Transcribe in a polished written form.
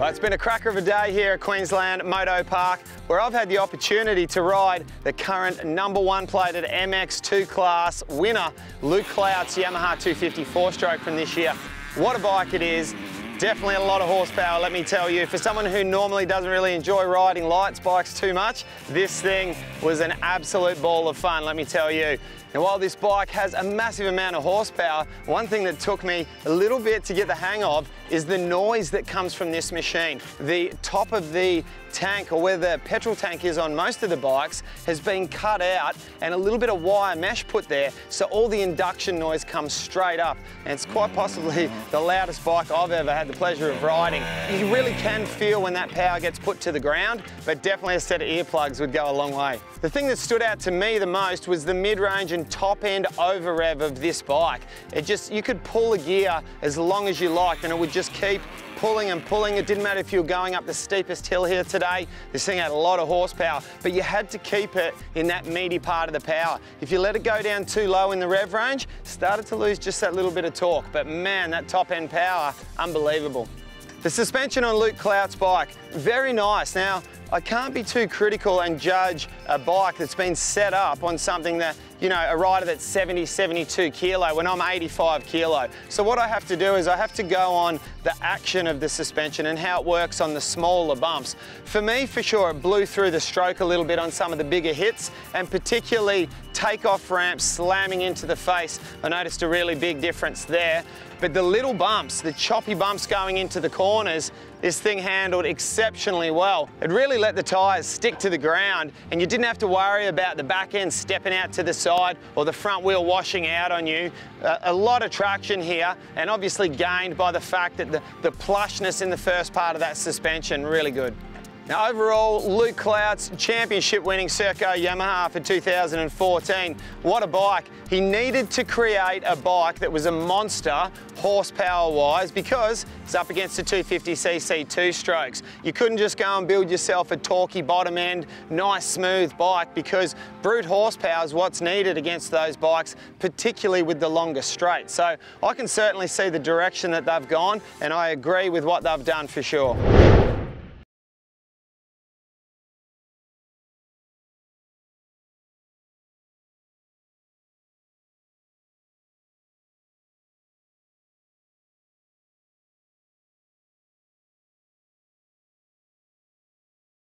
Well, it's been a cracker of a day here at Queensland Moto Park, where I've had the opportunity to ride the current #1 plated MX2 class winner, Clout's Yamaha 250 4-stroke from this year. What a bike it is. Definitely a lot of horsepower, let me tell you. For someone who normally doesn't really enjoy riding lights bikes too much, this thing was an absolute ball of fun, let me tell you. Now, while this bike has a massive amount of horsepower, one thing that took me a little bit to get the hang of is the noise that comes from this machine. The top of the tank, or where the petrol tank is on most of the bikes, has been cut out and a little bit of wire mesh put there, so all the induction noise comes straight up. And it's quite possibly the loudest bike I've ever had the pleasure of riding. You really can feel when that power gets put to the ground, but definitely a set of earplugs would go a long way. The thing that stood out to me the most was the mid-range and top-end over-rev of this bike. You could pull a gear as long as you liked and it would just keep pulling and pulling. It didn't matter if you were going up the steepest hill here today. This thing had a lot of horsepower, but you had to keep it in that meaty part of the power. If you let it go down too low in the rev range, started to lose just that little bit of torque. But man, that top-end power, unbelievable. The suspension on Clout's bike, very nice. Now, I can't be too critical and judge a bike that's been set up on something that, you know, a rider that's 70, 72 kilo when I'm 85 kilo. So what I have to do is I have to go on the action of the suspension and how it works on the smaller bumps. For me, for sure, it blew through the stroke a little bit on some of the bigger hits, and particularly takeoff ramps slamming into the face. I noticed a really big difference there. But the little bumps, the choppy bumps going into the corners, this thing handled exceptionally well. It really let the tyres stick to the ground, and you didn't have to worry about the back end stepping out to the side or the front wheel washing out on you. A lot of traction here, and obviously gained by the fact that the plushness in the first part of that suspension, really good. Now overall, Clout's championship-winning Circo Yamaha for 2014. What a bike. He needed to create a bike that was a monster horsepower-wise because it's up against a 250cc two-strokes. You couldn't just go and build yourself a torquey bottom-end, nice smooth bike, because brute horsepower is what's needed against those bikes, particularly with the longer straight. So I can certainly see the direction that they've gone, and I agree with what they've done for sure.